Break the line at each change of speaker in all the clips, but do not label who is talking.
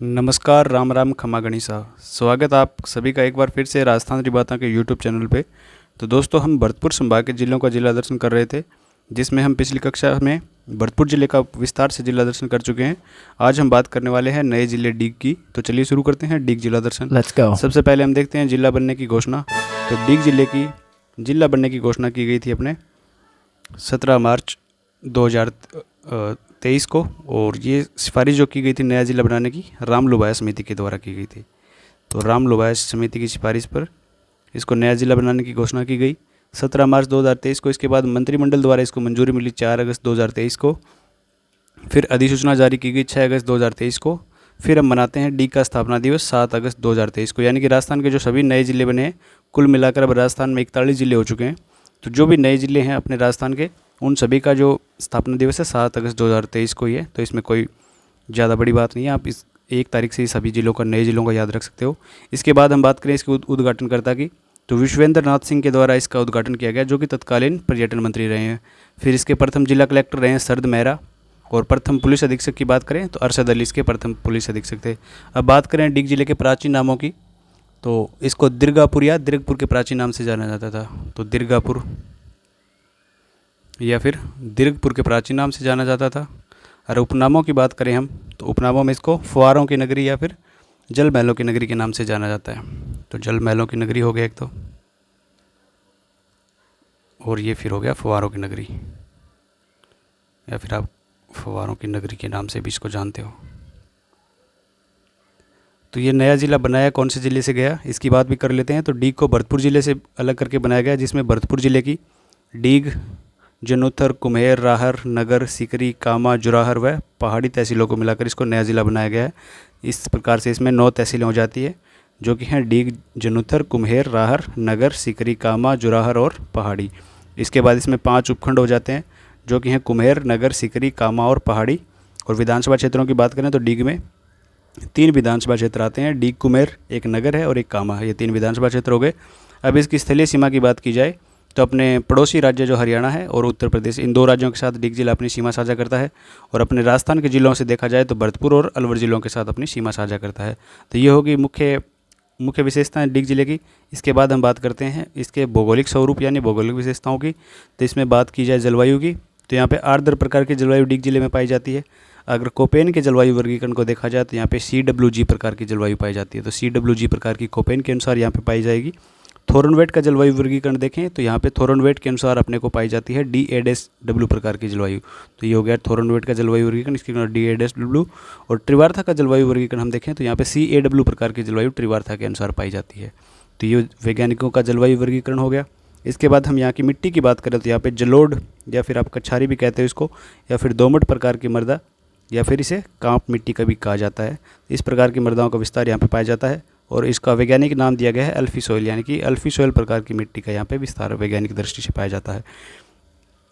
नमस्कार, राम राम, खमा गणिसा। स्वागत आप सभी का एक बार फिर से राजस्थान रिबाता के यूट्यूब चैनल पे। तो दोस्तों, हम भरतपुर संभाग के ज़िलों का जिला दर्शन कर रहे थे, जिसमें हम पिछली कक्षा में भरतपुर ज़िले का विस्तार से जिला दर्शन कर चुके हैं। आज हम बात करने वाले हैं नए ज़िले डीग की। तो चलिए शुरू करते हैं डीग जिला दर्शन।
Let's go.
सबसे पहले हम देखते हैं जिला बनने की घोषणा। तो डीग ज़िले की जिला बनने की घोषणा की गई थी अपने 17 मार्च 2023 को, और ये सिफारिश जो की गई थी नया ज़िला बनाने की राम लोभाया समिति के द्वारा की गई थी। तो राम लोभाया समिति की सिफारिश पर इसको नया ज़िला बनाने की घोषणा की गई 17 मार्च 2023 को। इसके बाद मंत्रिमंडल द्वारा इसको मंजूरी मिली 4 अगस्त 2023 को। फिर अधिसूचना जारी की गई 6 अगस्त 2023 को। फिर हम मनाते हैं डीग का स्थापना दिवस 7 अगस्त 2023 को। यानी कि राजस्थान के जो सभी नए ज़िले बने हैं, कुल मिलाकर अब राजस्थान में 41 ज़िले हो चुके हैं। तो जो भी नए ज़िले हैं अपने राजस्थान के, उन सभी का जो स्थापना दिवस है 7 अगस्त 2023 को ही है। तो इसमें कोई ज़्यादा बड़ी बात नहीं है, आप इस 1 तारीख से ही सभी ज़िलों का, नए ज़िलों का याद रख सकते हो। इसके बाद हम बात करें इसके उद्घाटनकर्ता की, तो विश्वेंद्र नाथ सिंह के द्वारा इसका उद्घाटन किया गया, जो कि तत्कालीन पर्यटन मंत्री रहे हैं। फिर इसके प्रथम जिला कलेक्टर रहे हैं शरद मेहरा, और प्रथम पुलिस अधीक्षक की बात करें तो अरशद अली इसके प्रथम पुलिस अधीक्षक थे। अब बात करें डीग जिले के प्राचीन नामों की, तो इसको दिरगापुर या दिरगपुर के प्राचीन नाम से जाना जाता था। तो दिरगापुर या फिर दिरगपुर के प्राचीन नाम से जाना जाता था। और उपनामों की बात करें हम, तो उपनामों में इसको फुहारों की नगरी या फिर जल महलों की नगरी के नाम से जाना जाता है। तो जल महलों की नगरी हो गया एक तो, और ये फिर हो गया फुहारों की नगरी, या फिर आप फुहारों की नगरी के नाम से भी इसको जानते हो। तो ये नया ज़िला बनाया कौन से ज़िले से गया, इसकी बात भी कर लेते हैं। तो डीग को भरतपुर ज़िले से अलग करके बनाया गया, जिसमें भरतपुर ज़िले की डीग, जनुथर, कुम्हेर, राहर, नगर, सिकरी, कामा, जुराहर व पहाड़ी तहसीलों को मिलाकर इसको नया ज़िला बनाया गया है। इस प्रकार से इसमें 9 तहसीलें हो जाती है, जो कि हैं डीग, जनुथर, कुम्हेर, राहर, नगर, सिकरी, कामा, जुराहर और पहाड़ी। इसके बाद इसमें 5 उपखंड हो जाते हैं, जो कि हैं कुम्हेर, नगर, सिकरी, कामा और पहाड़ी। और विधानसभा क्षेत्रों की बात करें तो डीग में 3 विधानसभा क्षेत्र आते हैं, डीग, कुम्हेर, एक नगर है और एक कामा है। ये 3 विधानसभा क्षेत्र हो गए। अब इसकी स्थलीय सीमा की बात की जाए तो अपने पड़ोसी राज्य जो हरियाणा है और उत्तर प्रदेश, इन 2 राज्यों के साथ डीग जिला अपनी सीमा साझा करता है। और अपने राजस्थान के ज़िलों से देखा जाए तो भरतपुर और अलवर ज़िलों के साथ अपनी सीमा साझा करता है। तो ये होगी मुख्य विशेषताएं डीग जिले की। इसके बाद हम बात करते हैं इसके भौगोलिक स्वरूप यानी भौगोलिक विशेषताओं की। तो इसमें बात की जाए जलवायु की, तो यहाँ पे आर्द्र प्रकार की जलवायु डीग जिले में पाई जाती है। अगर कोपेन के जलवायु वर्गीकरण को देखा जाए तो यहाँ पे CWG प्रकार की जलवायु पाई जाती है। तो CWG प्रकार की कोपेन के अनुसार यहाँ पे पाई जाएगी। थोरनवेट का जलवायु वर्गीकरण देखें तो यहाँ पे थोरनवेट के अनुसार अपने को पाई जाती है DA-W प्रकार की जलवायु। तो ये हो गया थोरनवेट का जलवायु वर्गीकरण, इसके DA-W। और त्रिवार्था का जलवायु वर्गीकरण हम देखें तो यहाँ पे CAW प्रकार की जलवायु त्रिवार्था के अनुसार पाई जाती है। तो ये वैज्ञानिकों का जलवायु वर्गीकरण हो गया। इसके बाद हम यहाँ की मिट्टी की बात करें तो यहाँ पे जलोढ़ या फिर आप कछारी भी कहते हो इसको, या फिर दोमट प्रकार की मृदा, या फिर इसे कांप मिट्टी का भी कहा जाता है। इस प्रकार की मृदाओं का विस्तार यहाँ पे पाया जाता है, और इसका वैज्ञानिक नाम दिया गया है अल्फी सॉइल, यानी कि अल्फी सॉइल प्रकार की मिट्टी का यहाँ पे विस्तार वैज्ञानिक दृष्टि से पाया जाता है।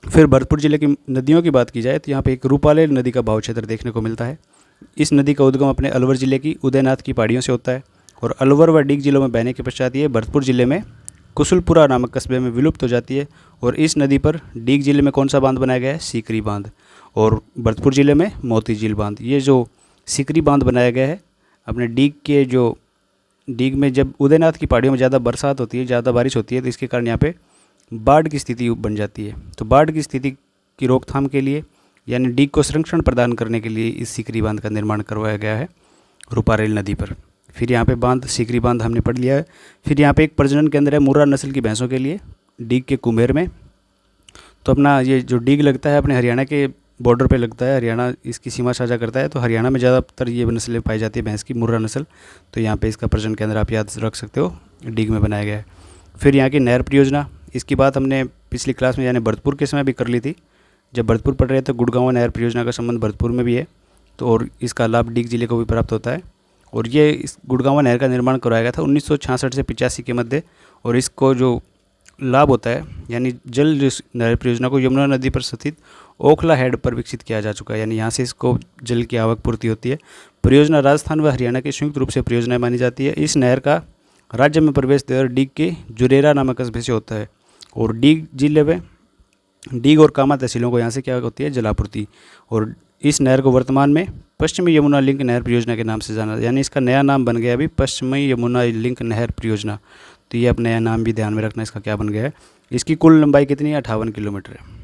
फिर भरतपुर जिले की नदियों की बात की जाए तो यहाँ पे एक रूपालेल नदी का भाव क्षेत्र देखने को मिलता है। इस नदी का उद्गम अपने अलवर जिले की उदयनाथ की पहाड़ियों से होता है, और अलवर व डीग जिलों में बहने के पश्चात ये भरतपुर जिले में कुशलपुरा नामक कस्बे में विलुप्त हो जाती है। और इस नदी पर डीग जिले में कौन सा बांध बनाया गया है, सीकरी बांध, और भरतपुर जिले में मोती झील बांध। ये जो सीकरी बांध बनाया गया है अपने डीग में जब उदयनाथ की पहाड़ियों में ज़्यादा बरसात होती है, ज़्यादा बारिश होती है, तो इसके कारण यहाँ पे बाढ़ की स्थिति बन जाती है। तो बाढ़ की स्थिति की रोकथाम के लिए, यानी डीग को संरक्षण प्रदान करने के लिए इस सीकरी बांध का निर्माण करवाया गया है रूपारेल नदी पर। फिर यहाँ पे बांध, सीकरी बांध हमने पढ़ लिया है। फिर यहाँ पे एक प्रजनन केंद्र है मुर्रा नस्ल की भैंसों के लिए डीग के कुम्हेर में। तो अपना ये जो डीग लगता है अपने हरियाणा के बॉर्डर पे लगता है, हरियाणा इसकी सीमा साझा करता है। तो हरियाणा में ज़्यादातर ये नस्लें पाई जाती है भैंस की, मुर्रा नस्ल। तो यहाँ पे इसका प्रजनन केंद्र आप याद रख सकते हो, डीग में बनाया गया है। फिर यहाँ की नहर परियोजना, इसकी बात हमने पिछली क्लास में यानी भरतपुर के समय भी कर ली थी। जब भरतपुर पढ़ रहे थे, गुड़गांव नहर परियोजना का संबंध भरतपुर में भी है, तो और इसका लाभ डीग जिले को भी प्राप्त होता है। और ये इस गुड़गांव नहर का निर्माण करवाया गया था 1966 से 85 के मध्य। और इसको जो लाभ होता है, यानी जल नहर परियोजना को यमुना नदी पर स्थित ओखला हेड पर विकसित किया जा चुका है, यानी यहाँ से इसको जल की आवक पूर्ति होती है। परियोजना राजस्थान व हरियाणा की संयुक्त रूप से परियोजना मानी जाती है। इस नहर का राज्य में प्रवेश द्वार डीग के जुरेरा नामक कस्बे से होता है, और डीग जिले में डीग और कामा तहसीलों को यहाँ से क्या होती है, जलापूर्ति। और इस नहर को वर्तमान में पश्चिमी यमुना लिंक नहर परियोजना के नाम से जाना, यानी इसका नया नाम बन गया अभी पश्चिमी यमुना लिंक नहर परियोजना। तो ये अब नया नाम भी ध्यान में रखना, इसका क्या बन गया है। इसकी कुल लंबाई कितनी है, 58 किलोमीटर है।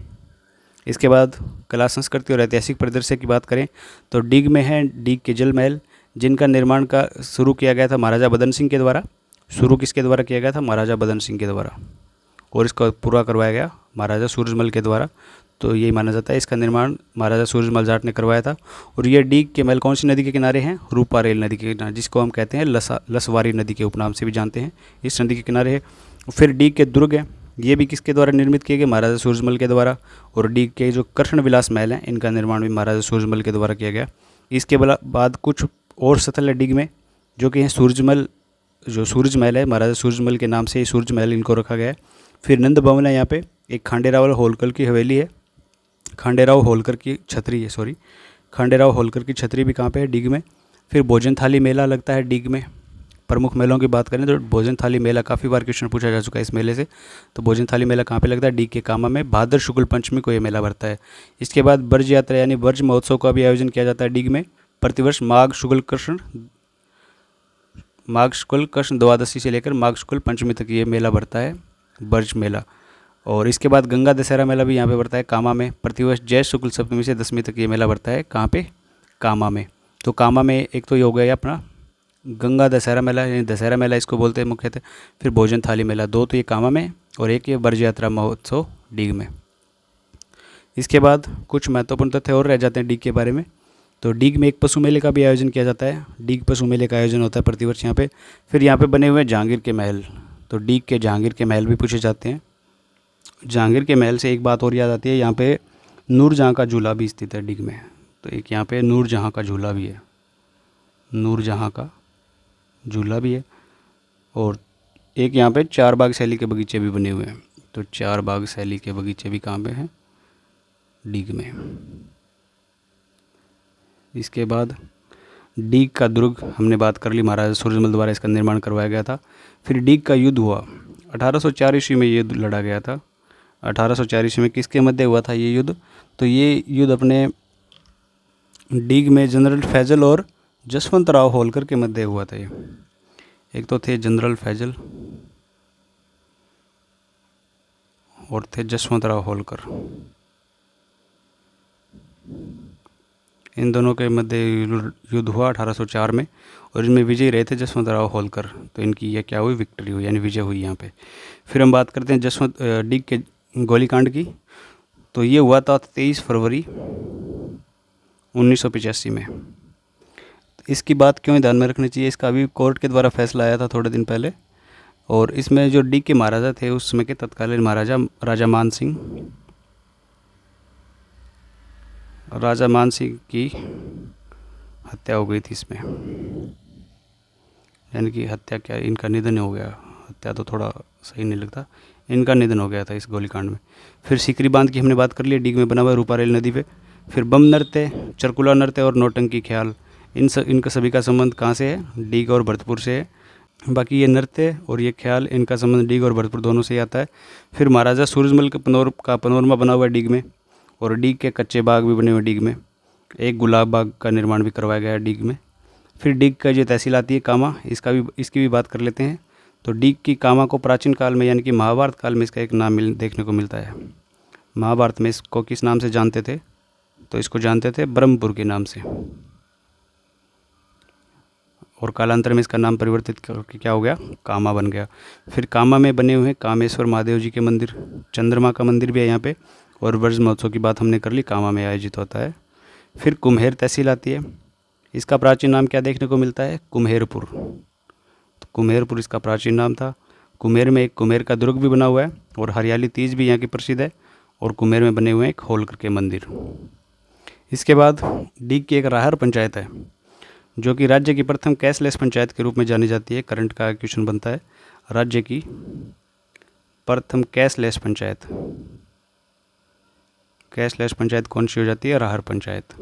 इसके बाद कला संस्कृति और ऐतिहासिक परिदृश्य की बात करें तो डीग में है डीग के जल महल, जिनका निर्माण का शुरू किया गया था महाराजा बदन सिंह के द्वारा। शुरू किसके द्वारा किया गया था, महाराजा बदन सिंह के द्वारा, और इसका पूरा करवाया गया महाराजा सूरजमल के द्वारा। तो यही माना जाता है इसका निर्माण महाराजा सूरजमल जाट ने करवाया था। और ये डीग के महल कौन सी नदी के किनारे हैं, रूपारेल नदी के किनारे, जिसको हम कहते हैं लसवारी नदी के उपनाम से भी जानते हैं, इस नदी के किनारे है। फिर डीग के दुर्ग हैं, ये भी किसके द्वारा निर्मित किए गए, महाराजा सूरजमल के द्वारा। और डीग के जो कृष्ण विलास महल हैं, इनका निर्माण भी महाराजा सूरजमल के द्वारा किया गया। इसके बाद कुछ और स्थल है डीग में, जो कि हैं सूरजमल, जो सूरज महल है, महाराजा सूरजमल के नाम से ही सूरज महल इनको रखा गया है। फिर नंद भवन है, यहाँ पे एक खांडेराव होलकर की हवेली है, खांडेराव होलकर की छतरी है, सॉरी खांडेराव होलकर की छतरी भी कहाँ पे है, डीग में। फिर भोजन थाली मेला लगता है डीग में। प्रमुख मेलों की बात करें तो भोजन थाली मेला, काफ़ी बार क्वेश्चन पूछा जा चुका है इस मेले से। तो भोजन थाली मेला कहाँ पे लगता है, डीग के कामा में, भाद्र शुक्ल पंचमी को ये मेला भरता है। इसके बाद ब्रज यात्रा यानी ब्रज महोत्सव का भी आयोजन किया जाता है डीग में। प्रतिवर्ष माघ शुक्ल कृष्ण द्वादशी से लेकर माघ शुक्ल पंचमी तक ये मेला भरता है, ब्रज मेला। और इसके बाद गंगा दशहरा मेला भी यहाँ पे भरता है कामा में। प्रतिवर्ष जैष्ठ शुक्ल सप्तमी से दशमी तक ये मेला भरता है, कहाँ पे, कामा में। तो कामा में एक तो ये हो गया अपना गंगा दशहरा मेला, यानी दशहरा मेला इसको बोलते हैं मुख्यतः। फिर भोजन थाली मेला, दो तो ये कामा में और एक ये ब्रज यात्रा महोत्सव डीग में। इसके बाद कुछ महत्वपूर्ण तथ्य और रह जाते हैं डीग के बारे में। तो डीग में एक पशु मेले का भी आयोजन किया जाता है, डीग पशु मेले का आयोजन होता है प्रतिवर्ष यहाँ पे। फिर यहाँ पे बने हुए जहांगीर के महल, तो डीग के जहांगीर के महल भी पूछे जाते हैं। जहांगीर के महल से एक बात और याद आती है, यहाँ पे नूरजहाँ का झूला भी स्थित है डीग में। तो एक यहाँ पे नूरजहाँ का झूला भी है, नूरजहाँ का झूला भी है। और एक यहाँ पे चार बाग शैली के बगीचे भी बने हुए हैं। तो चार बाग शैली के बगीचे भी कहाँ पे हैं, डीग में। इसके बाद डीग का दुर्ग हमने बात कर ली, महाराजा सूरजमल द्वारा इसका निर्माण करवाया गया था। फिर डीग का युद्ध हुआ 1804 ईस्वी में, ये लड़ा गया था 1804 ईस्वी में। किसके मध्य हुआ था ये युद्ध, तो ये युद्ध अपने डीग में जनरल फैजल और जसवंत राव होलकर के मध्य हुआ था। ये एक तो थे जनरल फैजल और थे जसवंत राव होलकर, इन दोनों के मध्य युद्ध हुआ 1804 में। और इनमें विजयी रहे थे जसवंत राव होलकर। तो इनकी यह क्या हुई, विक्ट्री हुई, यानी विजय हुई यहाँ पे। फिर हम बात करते हैं डीग के गोलीकांड की। तो ये हुआ था 23 फरवरी 1985 में। इसकी बात क्यों ध्यान में रखनी चाहिए, इसका अभी कोर्ट के द्वारा फैसला आया था थोड़े दिन पहले। और इसमें जो डीग के महाराजा थे उस समय के तत्कालीन महाराजा राजा मान सिंह की हत्या हो गई थी इसमें, यानी कि हत्या क्या, इनका निधन हो गया, हत्या तो थोड़ा सही नहीं लगता, इनका निधन हो गया था इस गोलीकांड में। फिर सीकरी बांध की हमने बात कर ली, डीग में बना हुआ रूपारेल नदी पे। फिर बम नृत्य, चरकुला नृत्य और नौटंकी ख्याल, इनका सभी का संबंध कहाँ से है, डीग और भरतपुर से है। बाकी ये नृत्य और ये ख्याल, इनका संबंध डीग और भरतपुर दोनों से ही आता है। फिर महाराजा सूरजमल का पनोरमा बना हुआ है डीग में, और डीग के कच्चे बाग भी बने हुए डीग में। एक गुलाब बाग का निर्माण भी करवाया गया है डीग में। फिर डीग का जो तहसील आती है कामा, इसकी भी बात कर लेते हैं। तो डीग की कामा को प्राचीन काल में यानी कि महाभारत काल में इसका एक नाम देखने को मिलता है। महाभारत में इसको किस नाम से जानते थे, तो इसको जानते थे ब्रह्मपुर के नाम से। और कालांतर में इसका नाम परिवर्तित करके क्या हो गया, कामा बन गया। फिर कामा में बने हुए कामेश्वर महादेव जी के मंदिर, चंद्रमा का मंदिर भी है यहाँ पे। और ब्रज महोत्सव की बात हमने कर ली, कामा में आयोजित होता है। फिर कुम्हेर तहसील आती है, इसका प्राचीन नाम क्या देखने को मिलता है, कुम्हेरपुर। तो कुम्हेरपुर इसका प्राचीन नाम था। कुम्हेर में एक कुम्हेर का दुर्ग भी बना हुआ है, और हरियाली तीज भी यहाँ की प्रसिद्ध है। और कुम्हेर में बने हुए एक होलकर के मंदिर। इसके बाद डीग की एक राहर पंचायत है, जो कि राज्य की प्रथम कैशलेस पंचायत के रूप में जानी जाती है। करंट का क्वेश्चन बनता है, राज्य की प्रथम कैशलेस पंचायत कौन सी हो जाती है, राहर पंचायत।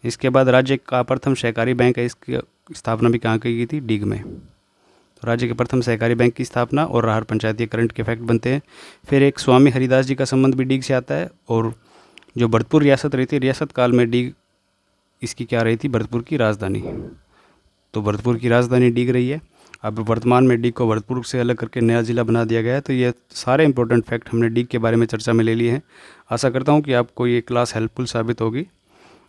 इसके बाद राज्य का प्रथम सहकारी बैंक है, इसकी स्थापना भी कहाँ की गई थी, डीग में। तो राज्य के प्रथम सहकारी बैंक की स्थापना और राहर पंचायत, ये करंट के फैक्ट बनते हैं। फिर एक स्वामी हरिदास जी का संबंध भी डीग से आता है। और जो भरतपुर रियासत रही थी, रियासत काल में डीग इसकी क्या रही थी, भरतपुर की राजधानी। तो भरतपुर की राजधानी डीग रही है। अब वर्तमान में डीग को भरतपुर से अलग करके नया ज़िला बना दिया गया है। तो ये सारे इंपॉर्टेंट फैक्ट हमने डीग के बारे में चर्चा में ले लिए हैं। आशा करता हूँ कि आपको ये क्लास हेल्पफुल साबित होगी।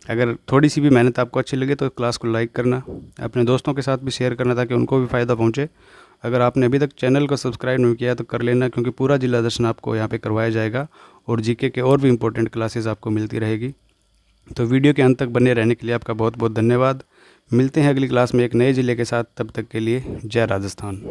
अगर थोड़ी सी भी मेहनत आपको अच्छी लगे तो क्लास को लाइक करना, अपने दोस्तों के साथ भी शेयर करना ताकि उनको भी फ़ायदा पहुँचे। अगर आपने अभी तक चैनल को सब्सक्राइब नहीं किया तो कर लेना, क्योंकि पूरा जिला दर्शन आपको यहाँ पे करवाया जाएगा और जीके के और भी इम्पोर्टेंट क्लासेस आपको मिलती रहेगी। तो वीडियो के अंत तक बने रहने के लिए आपका बहुत बहुत धन्यवाद। मिलते हैं अगली क्लास में एक नए ज़िले के साथ। तब तक के लिए जय राजस्थान।